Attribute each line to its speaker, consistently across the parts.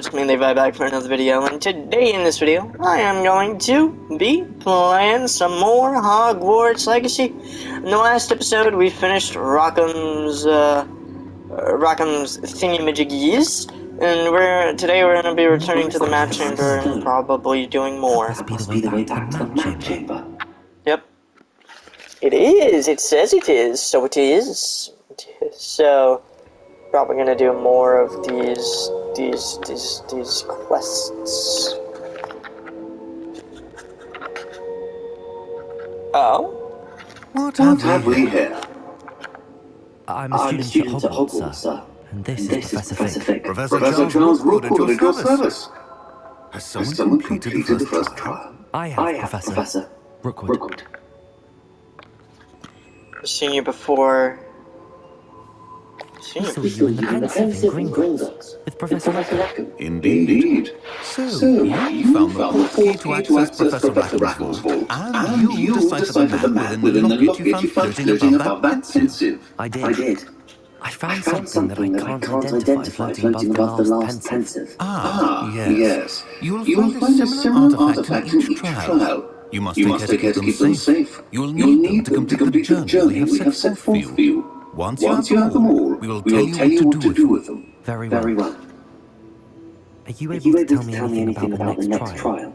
Speaker 1: It's me, Levi, back for another video, and today in this video, I am going to be playing some more Hogwarts Legacy. In the last episode, we finished Rockham's thingamajiggies, and today we're going to be returning to the map chamber and probably doing more.
Speaker 2: Must be the way back to the map chamber.
Speaker 1: Yep. It is! It says it is, so it is. So, probably gonna do more of these quests. Oh?
Speaker 2: What
Speaker 3: have we here?
Speaker 2: I'm a student at Hogwarts, sir. And this is Professor Fig.
Speaker 3: Professor Charles Rookwood at your service. Has someone completed the first trial?
Speaker 2: I have, Professor Rookwood.
Speaker 1: I've seen you before.
Speaker 2: I saw you in the pensive in Gringotts with Professor Rackham.
Speaker 3: Indeed.
Speaker 4: So you found the portkey to access Professor Rackham's vault, and you deciphered the map within the locket you found floating above that pensive.
Speaker 2: I did. I found something that I can't identify floating above the last pensive.
Speaker 4: Yes. You will find a similar artifact in each trial. You must take care to keep them safe. You will need them to complete the journey we have set forth for you. Once you have them all, we will tell you what to do with them.
Speaker 2: Very well. Are you able to tell me anything about the next trial?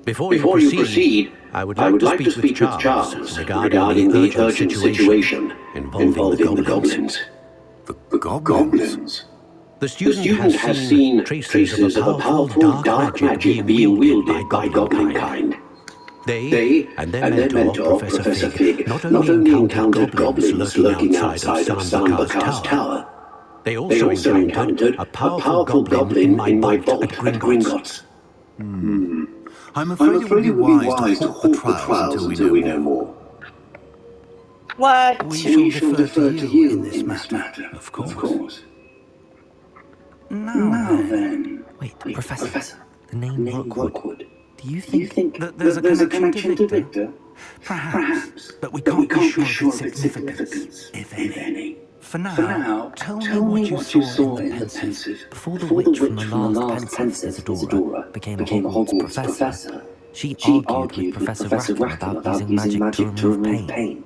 Speaker 5: Before you proceed, I would like to speak with Charles regarding the urgent situation involving the goblins.
Speaker 3: The goblins?
Speaker 5: The student has seen traces of a powerful dark magic being wielded by goblin kind. They and their mentor, Professor Fig, not only encountered goblins lurking outside of Sambucar's tower, they also encountered a powerful goblin in my vault at Gringotts.
Speaker 4: I'm afraid it would be wise to halt the trials until we know more.
Speaker 1: What?
Speaker 4: We shall defer to you in this matter, of course. Now then...
Speaker 2: Wait, Professor. The name Rookwood. Do you think
Speaker 4: that there's a connection to Victor? Perhaps, but we can't be sure of its significance, if any. For now, tell me what you saw in the pensive.
Speaker 2: Before the witch from the last pensive, Isadora, became a Hogwarts professor, she argued with Professor Rackham about using magic to remove pain.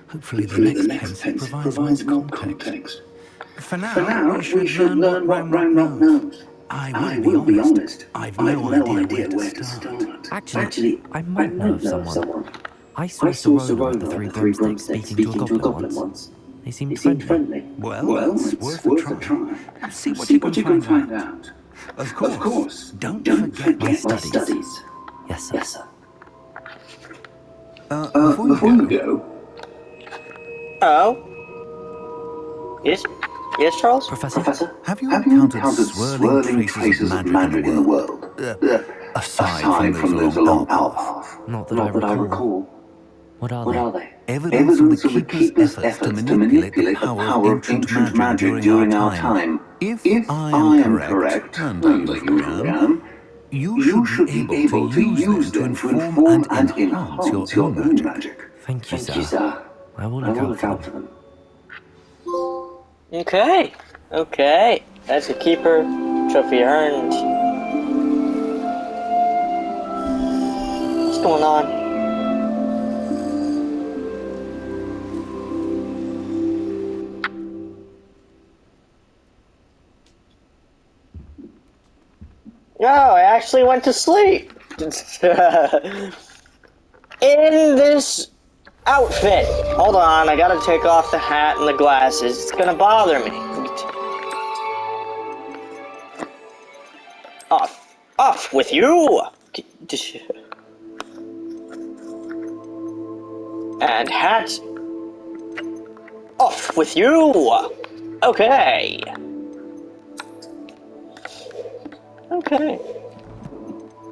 Speaker 4: Hopefully the next pensive provides more context. For now, we should learn what Ragnarok knows. I will be honest, I've no idea where to start.
Speaker 2: Actually, I might know of someone. I saw Sorona with the three broomsticks speaking to a goblin once. They seemed friendly.
Speaker 4: Well, it's worth a try. See what you can find out. Of course, don't forget
Speaker 2: my studies. Yes, sir.
Speaker 4: Before you go...
Speaker 1: Oh? Yes, Charles?
Speaker 2: Professor?
Speaker 4: Have you encountered swirling traces of magic in the world? Aside from those along our path.
Speaker 2: Not that I recall. What are they?
Speaker 4: Evidence of the Keeper's efforts to manipulate the power of ancient magic during our time. If I am correct, and you am, you should be able to use them to inform and enhance your own magic.
Speaker 2: Thank you, sir. I will look out for them.
Speaker 1: Okay. That's a keeper. Trophy earned. What's going on? No, I actually went to sleep. In this outfit. Hold on, I gotta take off the hat and the glasses. It's gonna bother me. Off with you! And hat. Off with you! Okay.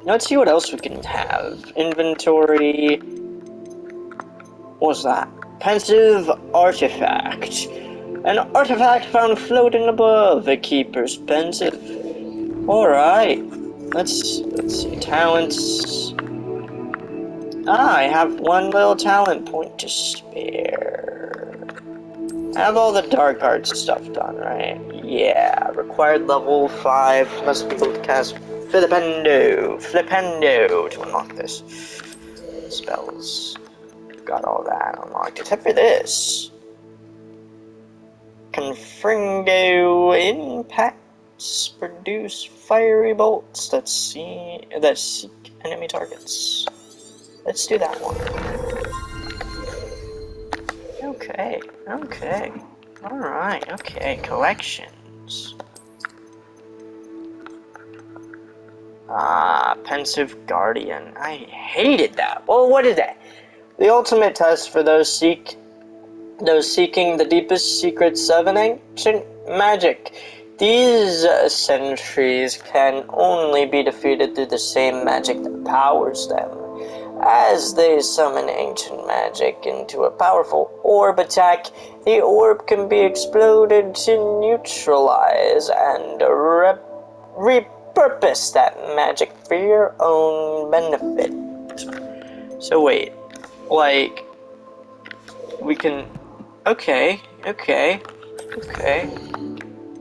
Speaker 1: Now let's see what else we can have. Inventory. What was that? Pensive artifact. An artifact found floating above a keeper's pensive. Alright. Let's see. Talents. I have one little talent point to spare. I have all the dark arts stuff done, right? Yeah, required level 5, must be able to cast Flipendo to unlock this. Spells. Got all that unlocked, except for this. Confringo impacts produce fiery bolts that seek enemy targets. Let's do that one. Okay. Alright, okay. Collections. Pensive Guardian. I hated that. Well, what is that? The ultimate test for those seeking the deepest secrets of an ancient magic. These sentries can only be defeated through the same magic that powers them. As they summon ancient magic into a powerful orb attack, the orb can be exploded to neutralize and repurpose that magic for your own benefit. So wait, like, we can... Okay.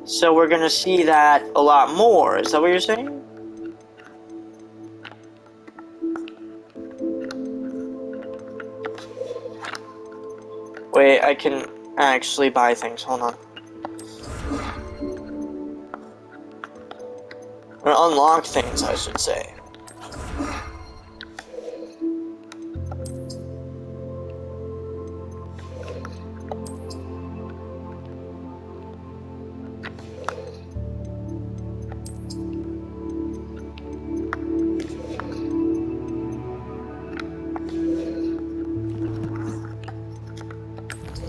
Speaker 1: So we're gonna see that a lot more, is that what you're saying? Wait, I can actually buy things, hold on. Or unlock things, I should say.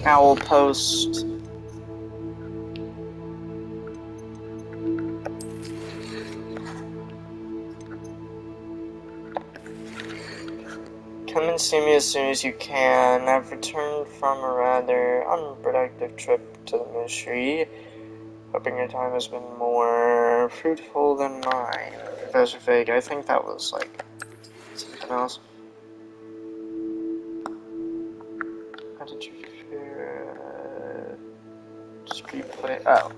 Speaker 1: Owl post. Come and see me as soon as you can. I've returned from a rather unproductive trip to the ministry. Hoping your time has been more fruitful than mine. Professor Fig, I think that was like something else. How did you just replay? Oh.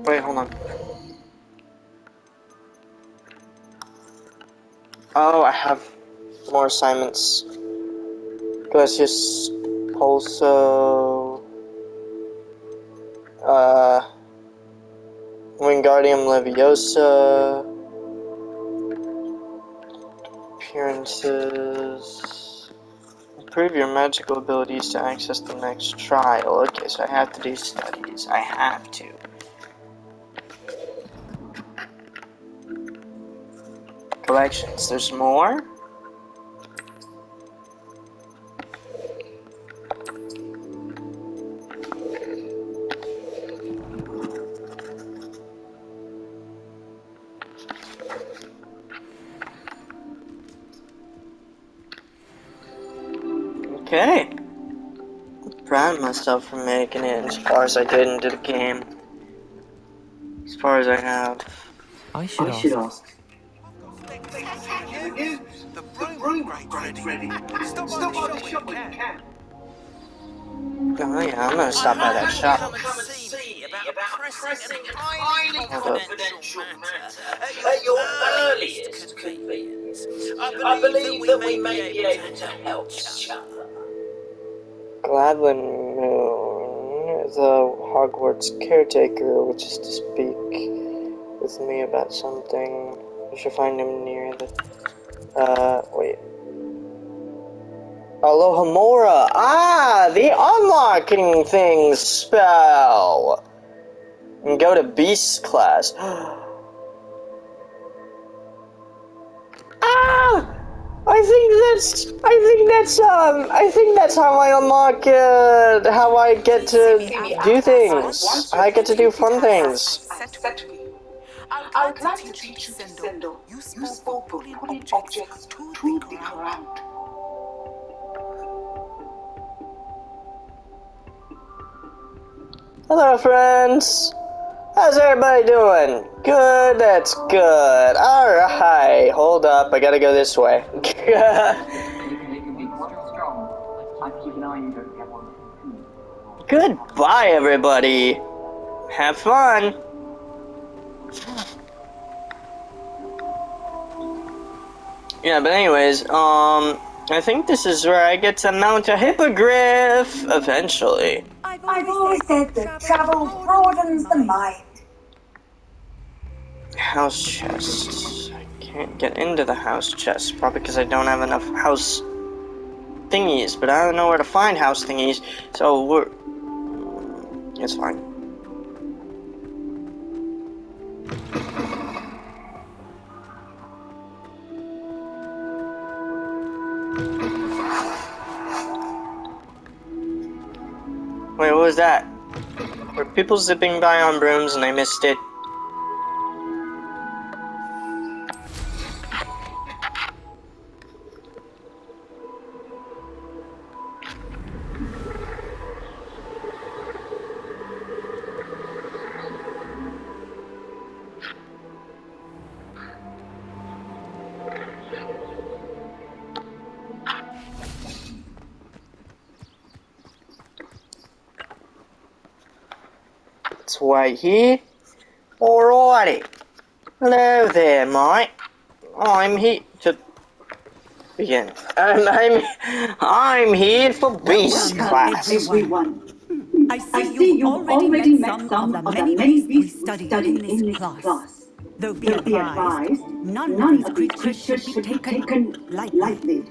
Speaker 1: Wait, hold on. Oh, I have more assignments. Glacius Pulso. Wingardium Leviosa. Appearances. Improve your magical abilities to access the next trial. Okay, so I have to do studies. I have to. Collections. There's more? Okay. Proud of myself for making it as far as I did into the game. As far as I have.
Speaker 2: I should ask.
Speaker 3: The broom grate's ready. Stop by the shop when you can.
Speaker 1: Oh yeah, I'm gonna stop by that shop.
Speaker 6: Come and see me about pressing and highly confidential matter at your earliest convenience. I believe that we may be able to help each other.
Speaker 1: Gladwin Moon, the Hogwarts caretaker, wishes to speak with me about something. I should find him near the... wait. Alohomora! Ah! The unlocking thing spell! And go to Beast class. Ah! I think that's how I unlock, how I get to do things. I get to do fun things.
Speaker 7: I would like to teach you to send useful but pulling objects to the ground.
Speaker 1: Hello, friends. I How's everybody doing? Good, that's good. Alright, hold up, I gotta go this way. Goodbye, everybody. Have fun. Yeah, but anyways, I think this is where I get to mount a hippogriff eventually.
Speaker 8: I've always said that travel broadens the mind.
Speaker 1: House chest. I can't get into the house chest, probably because I don't have enough house thingies, but I don't know where to find house thingies, so it's fine. Wait, what was that? Were people zipping by on brooms and I missed it? Let's wait here. Alrighty. Hello there, mate. I'm here to begin. I'm here for beast class.
Speaker 8: Everyone.
Speaker 9: I see you've already met some of the many beasts we studied in this class. Though be advised, none of these creatures should be taken lightly.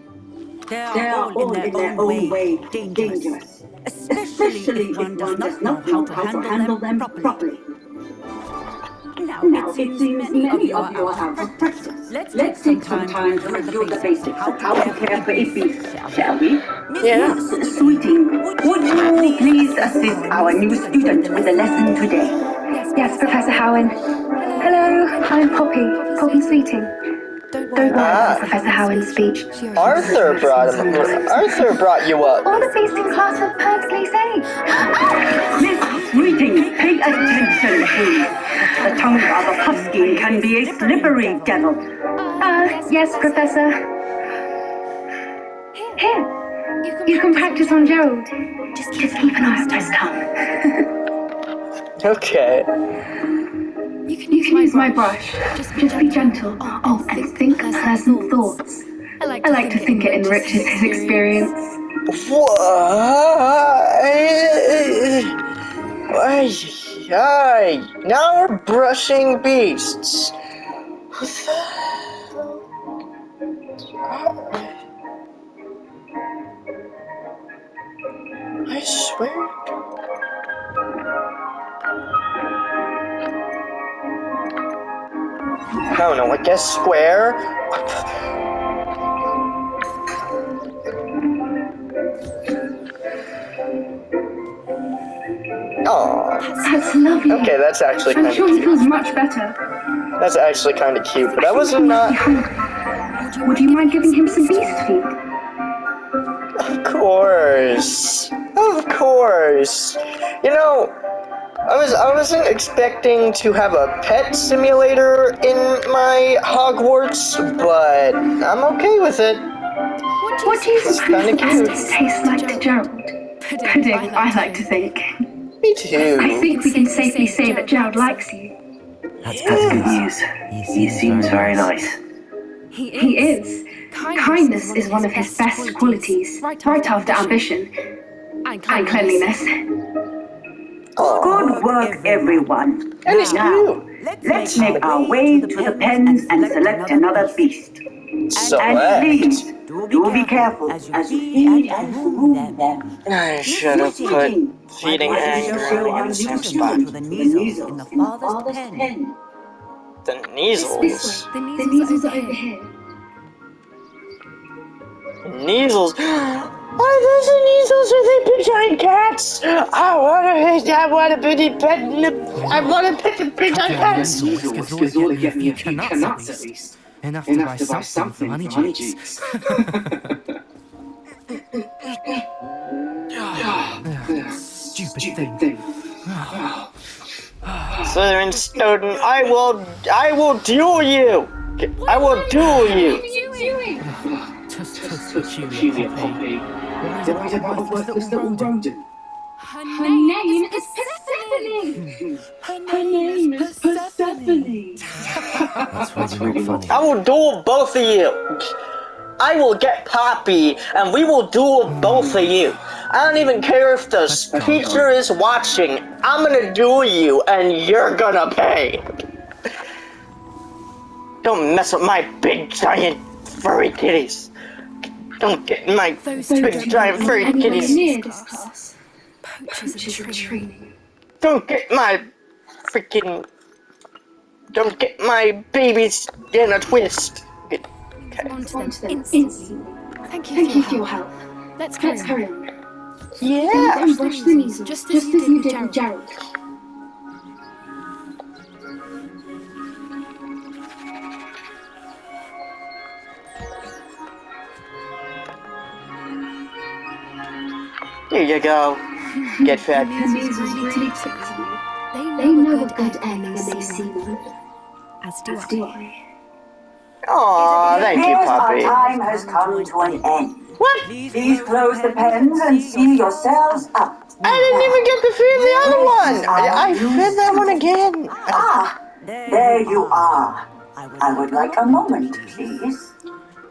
Speaker 9: They are all in their own way dangerous, especially if one does not know how to handle them properly. Now, it seems many of you are out of practice. Let's take some time to review the basics of how to care for a beast, shall we?
Speaker 1: Yeah.
Speaker 8: Sweetie, would you please assist our new student with the lesson today?
Speaker 10: Yes, Professor Howen. Hello, I'm Poppy Sweeting. Don't worry about Professor Howen's speech.
Speaker 1: Arthur brought you up.
Speaker 10: All the beasts in class are perfectly safe.
Speaker 8: Miss Sweeting, pay attention, please. The tongue of a pumpkin can be a slippery devil.
Speaker 10: Yes, Professor. Here, you can practice on Gerald. Just keep an eye on his tongue.
Speaker 1: Okay.
Speaker 10: You can use my brush. Just be gentle. Oh, and think pleasant thoughts. I like to think it enriches his experience.
Speaker 1: Now we're brushing beasts. I swear. I don't know, I guess square? Oh,
Speaker 10: That's lovely.
Speaker 1: okay, that's actually kind
Speaker 10: I'm
Speaker 1: of
Speaker 10: sure he
Speaker 1: cute.
Speaker 10: feels much better.
Speaker 1: That's actually kind of cute, but I wasn't not.
Speaker 10: Would you mind giving him some beast feed?
Speaker 1: Of course. Of course. You know, I wasn't expecting to have a pet simulator in my Hogwarts, but I'm okay with it.
Speaker 10: What do you
Speaker 1: It's
Speaker 10: suppose
Speaker 1: kinda
Speaker 10: the
Speaker 1: cute.
Speaker 10: beast tastes like to Gerald? Pudding, I like to think.
Speaker 1: Me too.
Speaker 10: I think we can safely say that Gerald likes you.
Speaker 2: That's good news. He seems very nice.
Speaker 10: He is. Kindness is one of his best qualities, right after ambition and cleanliness.
Speaker 8: Good work, everyone.
Speaker 1: And it's
Speaker 8: Now,
Speaker 1: cute.
Speaker 8: let's make our way to the pens and select another beast. And
Speaker 1: Select.
Speaker 8: please, do be careful as you feed and groom them.
Speaker 1: I should have put feeding anger in the same spot.
Speaker 9: To the measles in the farthest pen.
Speaker 1: The measles.
Speaker 10: The measles are over here.
Speaker 1: Measles. Are those the measles? Are they big giant cats? I want a pretty pet. I want to pet the big giant cats.
Speaker 2: Because all they get me a few nuts at least. Enough to buy something for honey cheeks. Stupid thing.
Speaker 1: Slytherin student, I will duel you! I will duel you!
Speaker 2: Just Petunia, Poppy. Why about a worthless little rodent?
Speaker 7: Her
Speaker 10: Her
Speaker 7: name
Speaker 10: name
Speaker 7: is
Speaker 10: is
Speaker 7: Persephone.
Speaker 10: Persephone.
Speaker 7: Her name is Persephone.
Speaker 2: That's really not funny.
Speaker 1: I will duel both of you! I will get Poppy, and we will duel both of you. I don't even care if the teacher is watching. I'm gonna duel you, and you're gonna pay. Don't mess with my big, giant, furry kitties. Don't get in my big, giant, furry kitties.
Speaker 10: Near this class.
Speaker 7: Poachers in training.
Speaker 1: Don't get my freaking... Don't get my babies in a twist. Okay.
Speaker 7: Onto them
Speaker 10: Instantly.
Speaker 7: instantly. Thank you
Speaker 10: Thank you
Speaker 7: for
Speaker 10: for
Speaker 7: your
Speaker 10: your
Speaker 7: help.
Speaker 10: help.
Speaker 7: Let's
Speaker 10: Let's
Speaker 7: carry
Speaker 10: carry
Speaker 7: on.
Speaker 10: on.
Speaker 1: Yeah.
Speaker 10: Then brush the measles,
Speaker 7: just
Speaker 10: just
Speaker 7: as
Speaker 10: as
Speaker 7: you
Speaker 10: you
Speaker 7: did
Speaker 10: did
Speaker 7: with
Speaker 10: with Gerald.
Speaker 1: Here you go. Get fed.
Speaker 10: The measles really took to you.
Speaker 7: They
Speaker 10: They
Speaker 7: know
Speaker 10: know
Speaker 7: a good egg when they see
Speaker 10: one.
Speaker 7: one. As do
Speaker 10: As do
Speaker 7: I.
Speaker 10: I.
Speaker 1: Aw, thank you, Poppy.
Speaker 11: Time has come to an end.
Speaker 1: What?
Speaker 11: Please close the pens and see yourselves out.
Speaker 1: I didn't even get to feed the other one. I fed that one again.
Speaker 11: Ah, there you are. I would like a moment, please.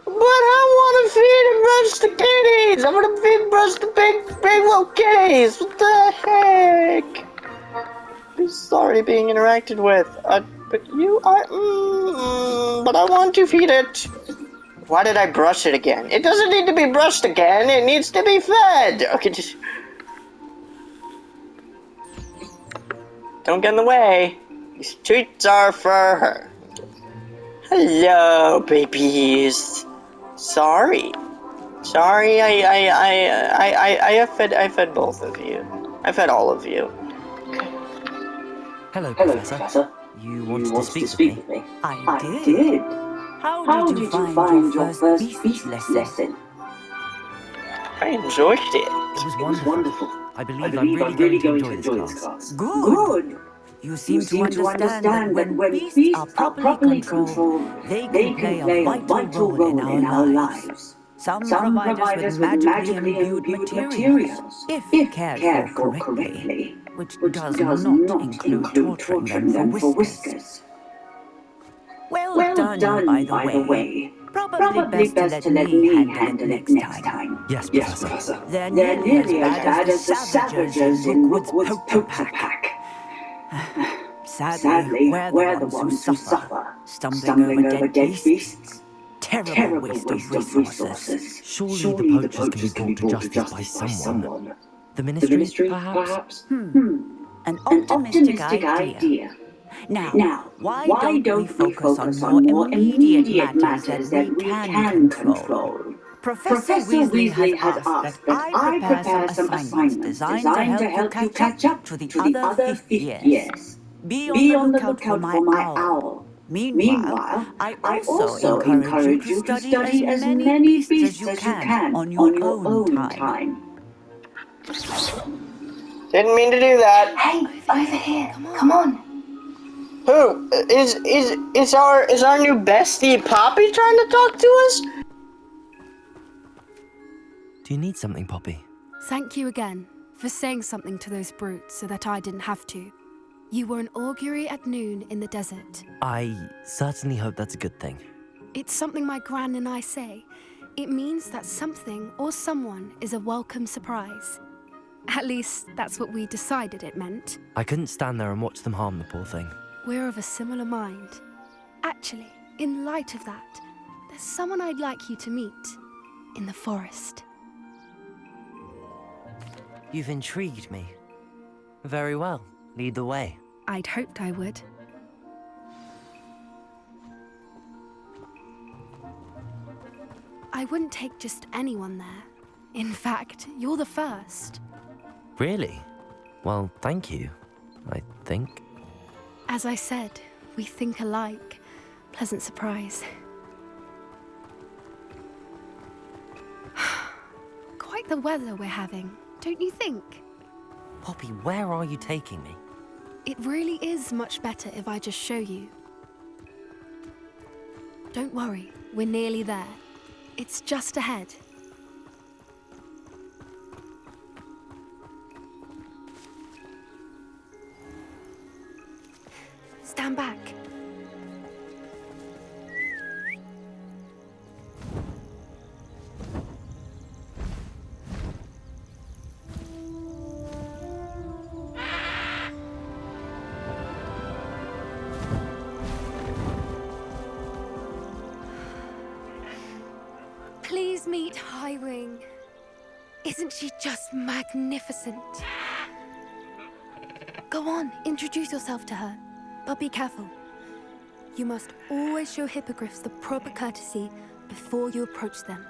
Speaker 1: But I want to feed and brush the kitties. I want to feed and brush the big little kitties. What the heck? I'm sorry being interacted with. But you are. But I want to feed it. Why did I brush it again? It doesn't need to be brushed again. It needs to be fed. Okay, just. Don't get in the way. These treats are for her. Hello, babies. Sorry, I fed both of you. I fed all of you.
Speaker 2: Hello, Professor. You wanted to speak with me?
Speaker 10: I did.
Speaker 2: How did you find your first beast lesson?
Speaker 1: I enjoyed it.
Speaker 2: It was wonderful. I believe I'm really going to enjoy this class. Good. You seem to understand that when beasts are properly controlled, they can play a vital role in our lives. Some provide us with magically imbued materials, if cared for correctly, which does not include torturing them for whiskers. Well done, by the way. Probably best to let me handle it next time. Yes, Professor.
Speaker 11: They're nearly as bad as the savages in Rookwood's poacher pack.
Speaker 2: Sadly, we're the ones who suffer, stumbling over dead beasts. Terrible waste of resources. Surely the poachers can be brought to justice by someone. The Ministry, perhaps?
Speaker 10: An optimistic idea.
Speaker 2: Now, why don't we focus on more immediate matters that we can control? Professor Weasley has asked that I prepare some assignments designed to help you catch up to the other fifth years. Be on the lookout for my owl. Meanwhile, I also encourage you to study as many beasts as you can on your own time.
Speaker 1: Didn't mean to do that.
Speaker 10: Hey, over here. Come on.
Speaker 1: Who is our new bestie Poppy trying to talk to us?
Speaker 2: Do you need something, Poppy?
Speaker 7: Thank you again for saying something to those brutes so that I didn't have to. You were an augury at noon in the desert.
Speaker 2: I certainly hope that's a good thing.
Speaker 7: It's something my gran and I say. It means that something or someone is a welcome surprise. At least, that's what we decided it meant.
Speaker 2: I couldn't stand there and watch them harm the poor thing.
Speaker 7: We're of a similar mind. Actually, in light of that, there's someone I'd like you to meet in the forest.
Speaker 2: You've intrigued me. Very well. Lead the way.
Speaker 7: I'd hoped I would. I wouldn't take just anyone there. In fact, you're the first.
Speaker 2: Really? Well, thank you, I think.
Speaker 7: As I said, we think alike. Pleasant surprise. Quite the weather we're having, don't you think?
Speaker 2: Poppy, where are you taking me?
Speaker 7: It really is much better if I just show you. Don't worry, we're nearly there. It's just ahead. Stand back. Please meet Highwing. Isn't she just magnificent? Go on, introduce yourself to her. But be careful. You must always show hippogriffs the proper courtesy before you approach them.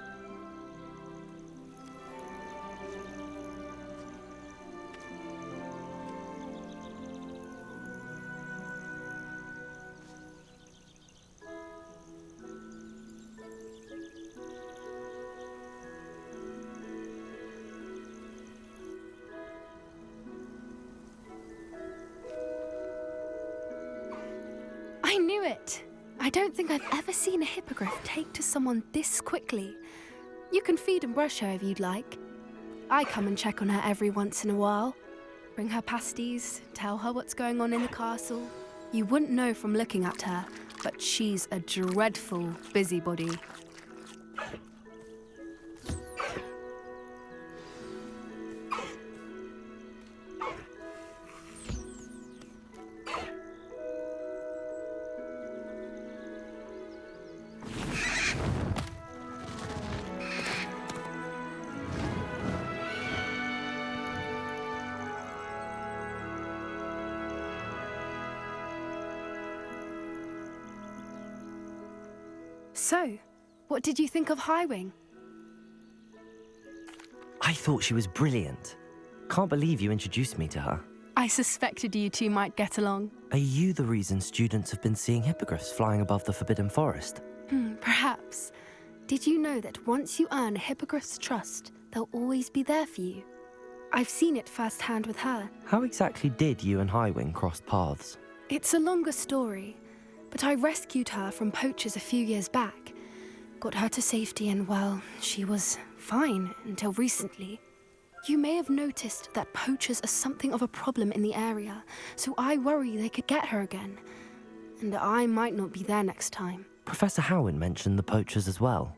Speaker 7: I knew it! I don't think I've ever seen a hippogriff take to someone this quickly. You can feed and brush her if you'd like. I come and check on her every once in a while. Bring her pasties, tell her what's going on in the castle. You wouldn't know from looking at her, but she's a dreadful busybody. So, what did you think of Highwing?
Speaker 12: I thought she was brilliant. Can't believe you introduced me to her.
Speaker 7: I suspected you two might get along.
Speaker 12: Are you the reason students have been seeing hippogriffs flying above the Forbidden Forest?
Speaker 7: Perhaps. Did you know that once you earn a hippogriff's trust, they'll always be there for you? I've seen it firsthand with her.
Speaker 12: How exactly did you and Highwing cross paths?
Speaker 7: It's a longer story, but I rescued her from poachers a few years back. Got her to safety and, well, she was fine until recently. You may have noticed that poachers are something of a problem in the area, so I worry they could get her again. And I might not be there next time.
Speaker 12: Professor Howin mentioned the poachers as well.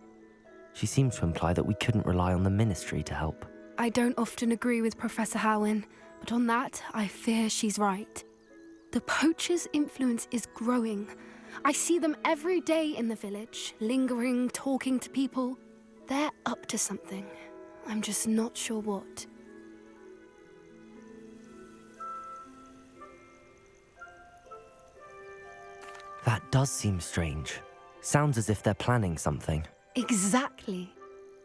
Speaker 12: She seemed to imply that we couldn't rely on the ministry to help.
Speaker 7: I don't often agree with Professor Howin, but on that, I fear she's right. The poachers' influence is growing. I see them every day in the village, lingering, talking to people. They're up to something. I'm just not sure what.
Speaker 12: That does seem strange. Sounds as if they're planning something.
Speaker 7: Exactly.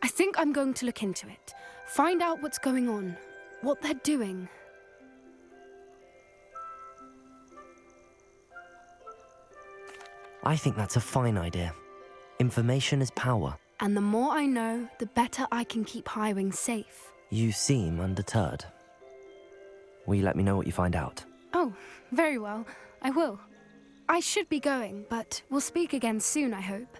Speaker 7: I think I'm going to look into it. Find out what's going on, what they're doing.
Speaker 12: I think that's a fine idea. Information is power.
Speaker 7: And the more I know, the better I can keep Highwing safe.
Speaker 12: You seem undeterred. Will you let me know what you find out?
Speaker 7: Oh, very well. I will. I should be going, but we'll speak again soon, I hope.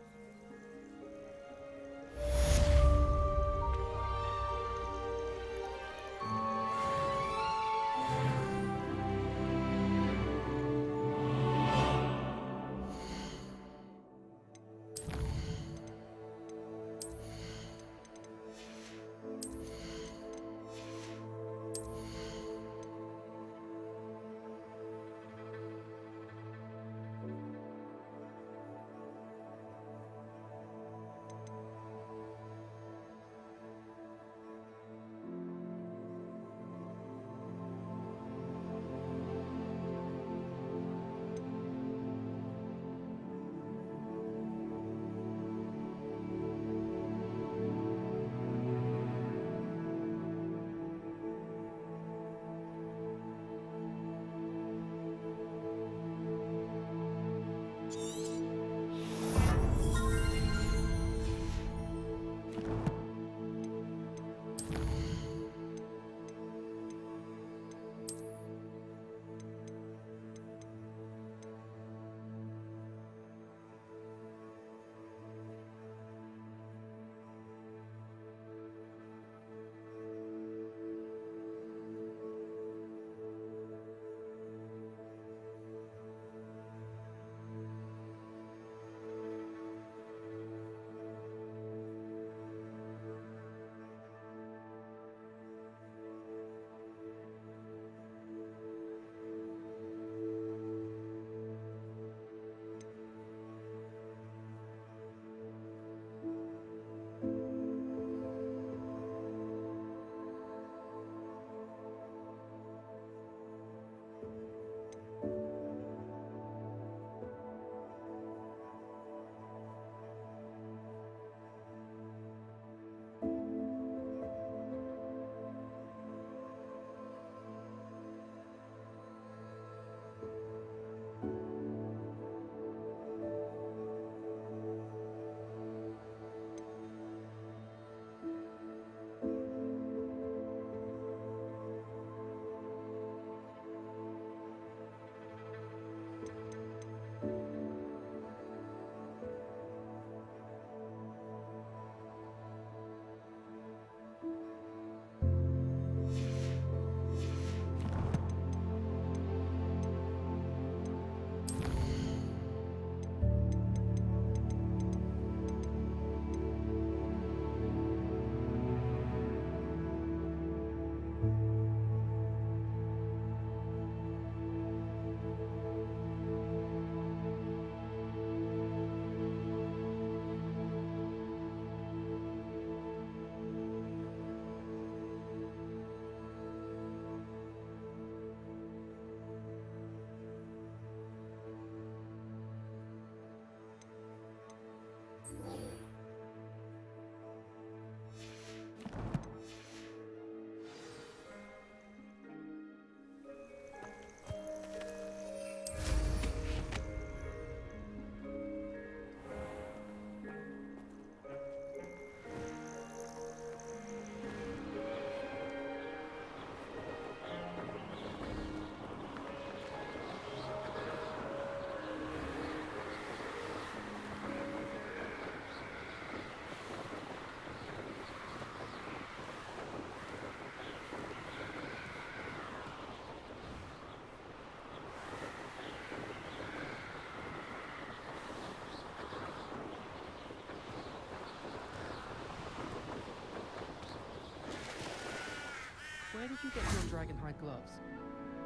Speaker 13: you get your dragonhide gloves?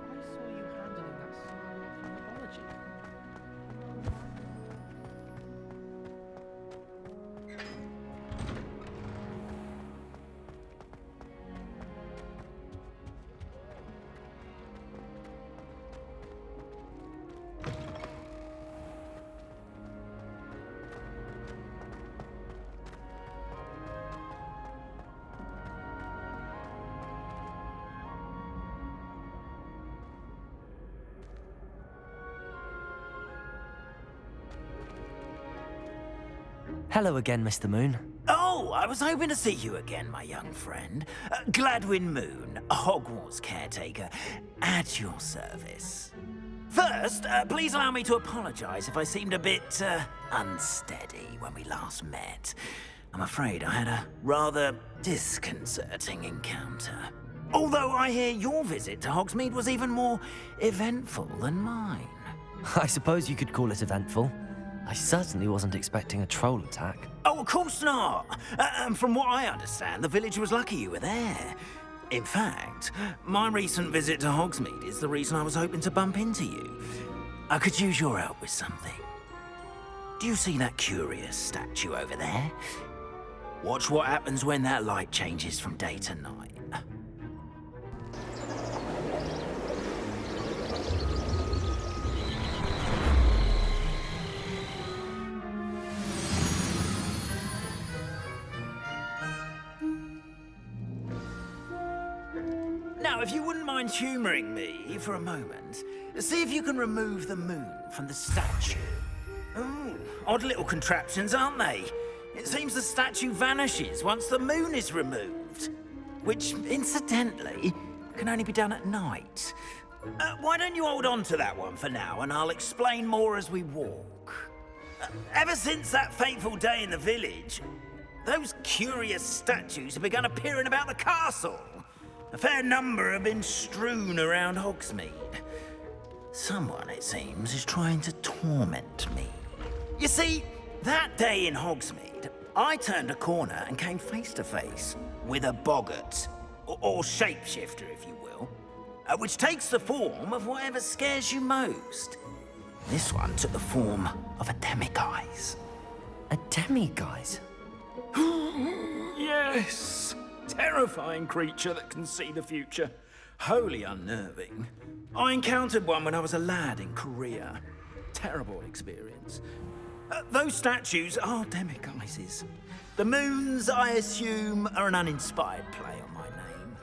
Speaker 13: I saw you handling that sample from mythology.
Speaker 12: Hello again, Mr. Moon.
Speaker 6: Oh, I was hoping to see you again, my young friend. Gladwin Moon, Hogwarts caretaker, at your service. First, please allow me to apologise if I seemed a bit unsteady when we last met. I'm afraid I had a rather disconcerting encounter. Although I hear your visit to Hogsmeade was even more eventful than mine.
Speaker 12: I suppose you could call it eventful. I certainly wasn't expecting a troll attack.
Speaker 6: Oh, of course not. And from what I understand, the village was lucky you were there. In fact, my recent visit to Hogsmeade is the reason I was hoping to bump into you. I could use your help with something. Do you see that curious statue over there? Watch what happens when that light changes from day to night. Now, if you wouldn't mind humouring me for a moment, see if you can remove the moon from the statue. Oh, odd little contraptions, aren't they? It seems the statue vanishes once the moon is removed, which, incidentally, can only be done at night. Why don't you hold on to that one for now, and I'll explain more as we walk. Ever since that fateful day in the village, those curious statues have begun appearing about the castle. A fair number have been strewn around Hogsmeade. Someone, it seems, is trying to torment me. You see, that day in Hogsmeade, I turned a corner and came face to face with a boggart, or shapeshifter, if you will, which takes the form of whatever scares you most. This one took the form of a demiguise.
Speaker 12: A demiguise?
Speaker 6: Yes! Terrifying creature that can see the future. Wholly unnerving. I encountered one when I was a lad in Korea. Terrible experience. Those statues are demiguises. The moons, I assume, are an uninspired play on my name.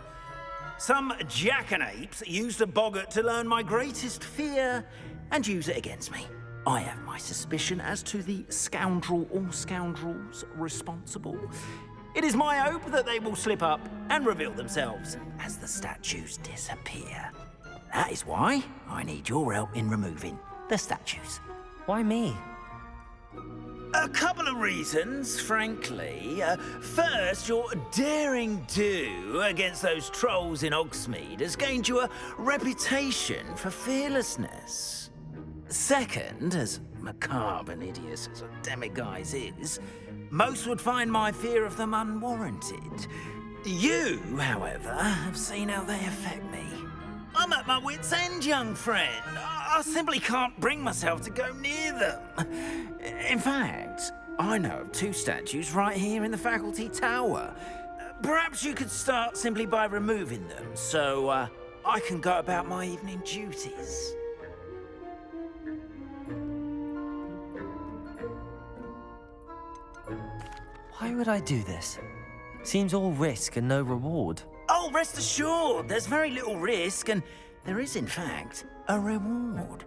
Speaker 6: Some jackanapes used a boggart to learn my greatest fear and use it against me. I have my suspicion as to the scoundrel or scoundrels responsible. It is my hope that they will slip up and reveal themselves as the statues disappear. That is why I need your help in removing the statues.
Speaker 12: Why me?
Speaker 6: A couple of reasons, frankly. First, your daring do against those trolls in Hogsmeade has gained you a reputation for fearlessness. Second, as macabre and hideous as a demiguise is, most would find my fear of them unwarranted. You, however, have seen how they affect me. I'm at my wit's end, young friend. I simply can't bring myself to go near them. In fact, I know of two statues right here in the faculty tower. Perhaps you could start simply by removing them, so I can go about my evening duties.
Speaker 12: Why would I do this? Seems all risk and no reward.
Speaker 6: Oh, rest assured, there's very little risk, and there is, in fact, a reward.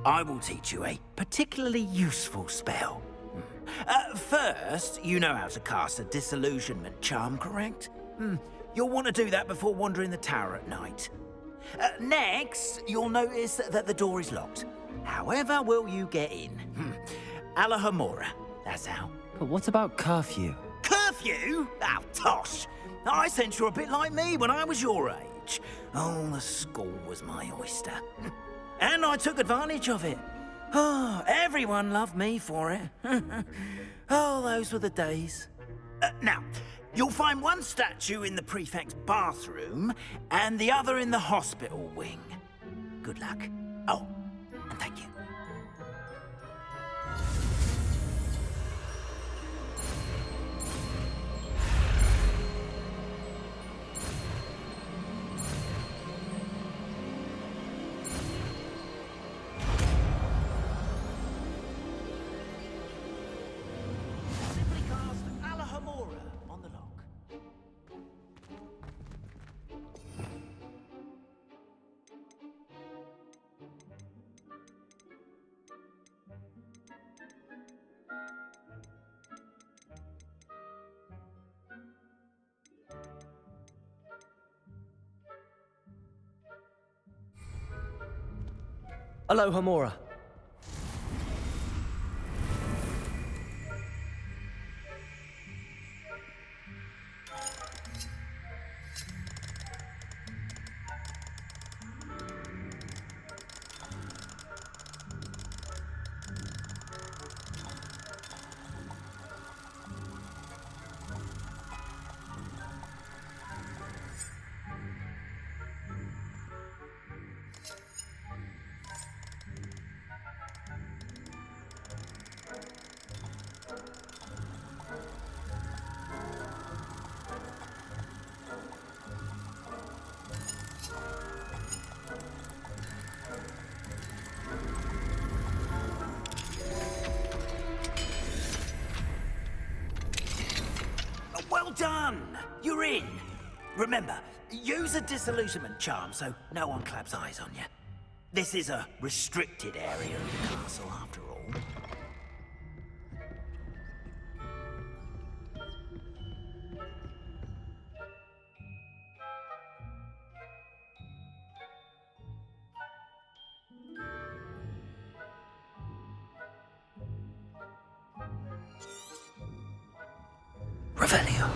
Speaker 6: I will teach you a particularly useful spell. First, you know how to cast a disillusionment charm, correct? You'll want to do that before wandering the tower at night. Next, you'll notice that the door is locked. However will you get in? Alahomora, that's how.
Speaker 12: But what about curfew?
Speaker 6: Curfew? Oh, tosh. I sense you're a bit like me when I was your age. Oh, the school was my oyster. And I took advantage of it. Oh, everyone loved me for it. Oh, those were the days. Now, You'll find one statue in the prefect's bathroom and the other in the hospital wing. Good luck. Oh, and thank you. Simply cast Alahamora on the lock.
Speaker 12: Aloha Mora.
Speaker 6: Well done! You're in. Remember, use a disillusionment charm so no one claps eyes on you. This is a restricted area of the castle, after all. Revelio.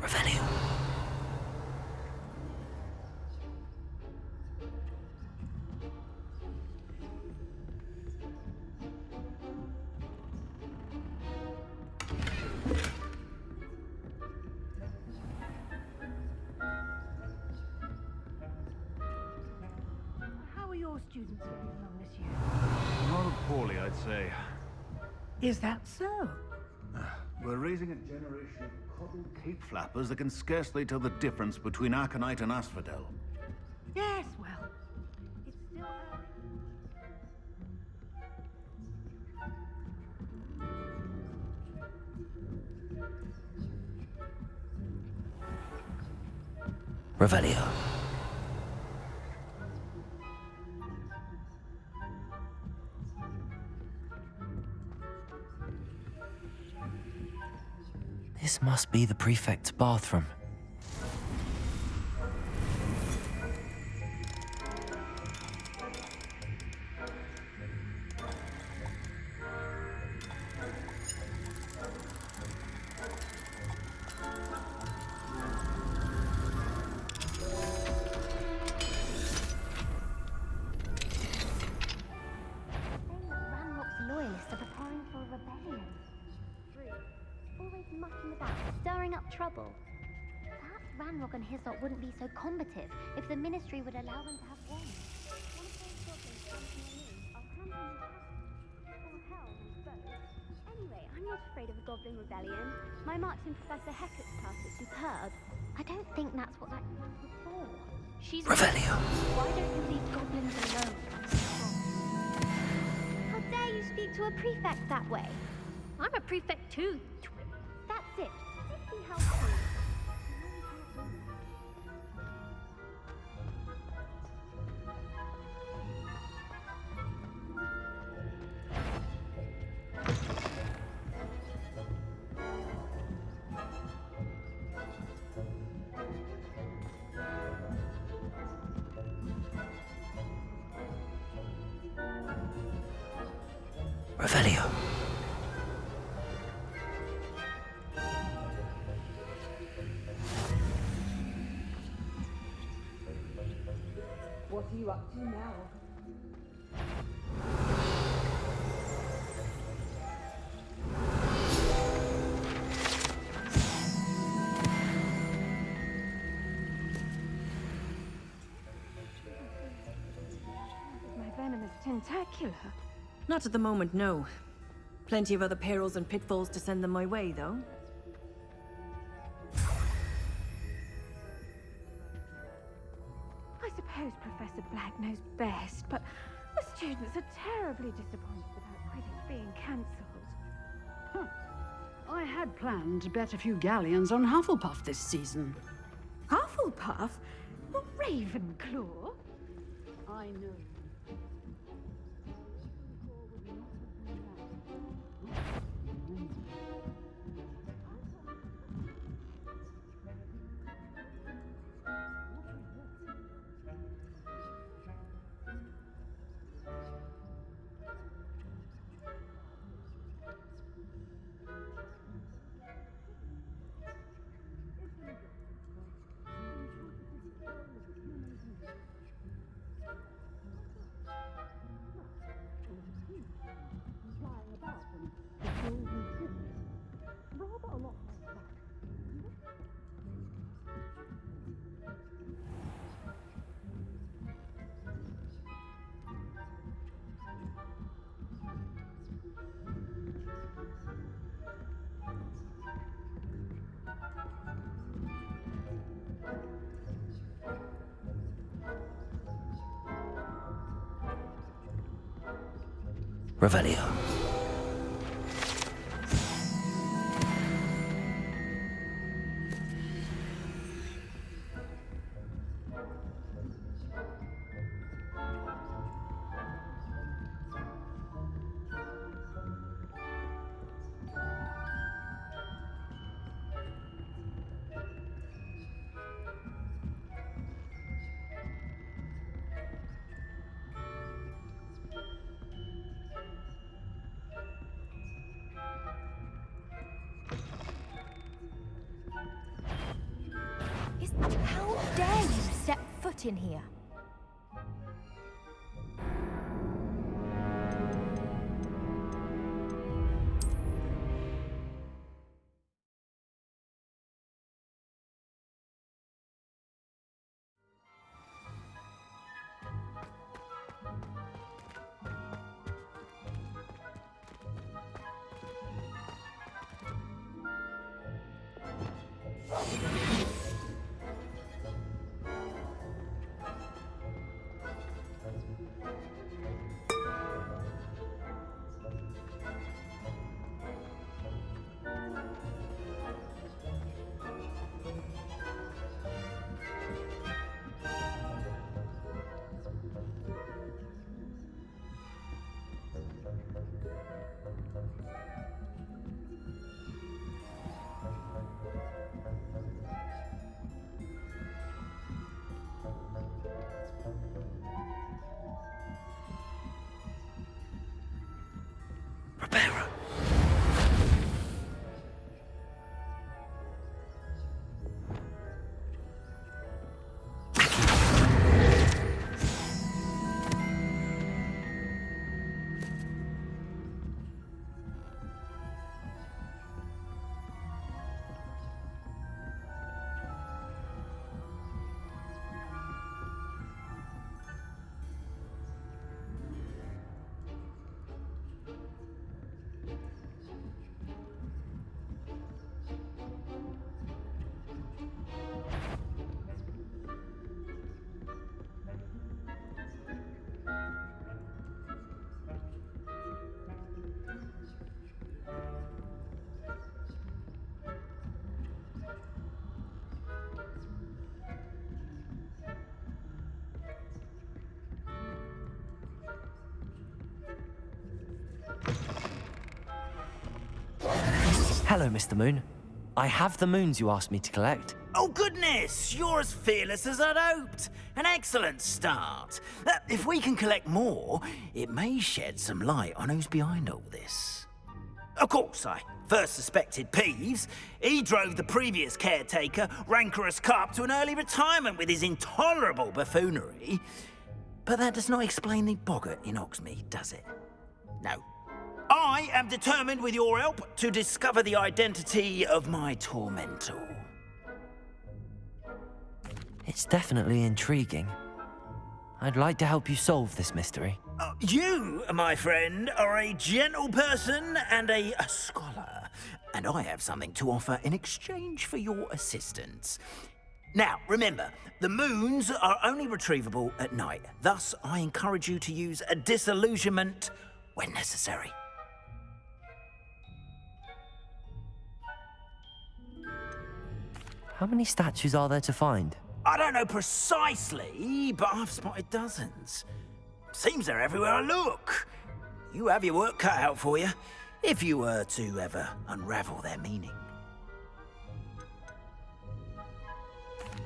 Speaker 6: Revelio.
Speaker 14: How are your students getting along this year?
Speaker 3: Rather poorly, I'd say.
Speaker 14: Is that so?
Speaker 3: We're raising a generation of coddled cape flappers that can scarcely tell the difference between Aconite and Asphodel.
Speaker 14: Yes, well, it's still early.
Speaker 6: Revelio.
Speaker 12: This must be the prefect's bathroom.
Speaker 15: Loyalists are preparing for a rebellion. Always mucking about, stirring up trouble. That Ranrock and Hyssop wouldn't be so combative if the Ministry would allow them to have wands. One of those goblins standing on me, I'll hand him his hat. Or hell, I suppose. Anyway, I'm not afraid of a goblin rebellion. My marks in Professor Hecat's class are superb. I don't think that's what that wand was for. She's
Speaker 12: Revelio.
Speaker 15: Why don't you leave goblins alone? How dare you speak to a prefect that way? I'm a prefect too. That's it. See how cool.
Speaker 12: Revelio.
Speaker 16: What are you up to now?
Speaker 14: My venomous tentacular.
Speaker 17: Not at the moment, no. Plenty of other perils and pitfalls to send them my way, though.
Speaker 14: I suppose Professor Black knows best, but the students are terribly disappointed about Quidditch being cancelled.
Speaker 18: I had planned to bet a few galleons on Hufflepuff this season.
Speaker 14: Hufflepuff? Well, Ravenclaw?
Speaker 18: I know.
Speaker 12: Revelio.
Speaker 15: How dare you step foot in here?
Speaker 12: Hello, Mr. Moon. I have the moons you asked me to collect.
Speaker 6: Oh, goodness! You're as fearless as I'd hoped. An excellent start. If we can collect more, it may shed some light on who's behind all this. Of course, I first suspected Peeves. He drove the previous caretaker, Rancorous Carp, to an early retirement with his intolerable buffoonery. But that does not explain the boggart in Hogsmeade, does it? No. I am determined, with your help, to discover the identity of my tormentor.
Speaker 12: It's definitely intriguing. I'd like to help you solve this mystery.
Speaker 6: You, my friend, are a gentle person and a scholar, and I have something to offer in exchange for your assistance. Now, remember, the moons are only retrievable at night. Thus, I encourage you to use a disillusionment when necessary.
Speaker 12: How many statues are there to find?
Speaker 6: I don't know precisely, but I've spotted dozens. Seems they're everywhere I look. You have your work cut out for you, if you were to ever unravel their meaning.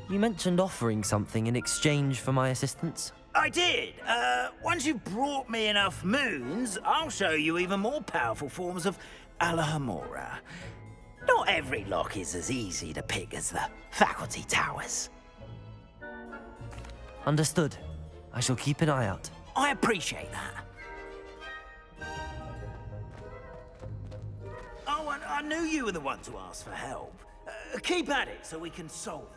Speaker 12: You mentioned offering something in exchange for my assistance?
Speaker 6: I did. Once you've brought me enough moons, I'll show you even more powerful forms of Alohomora. Not every lock is as easy to pick as the faculty towers.
Speaker 12: Understood. I shall keep an eye out.
Speaker 6: I appreciate that. Oh, I knew you were the one to ask for help. Keep at it so we can solve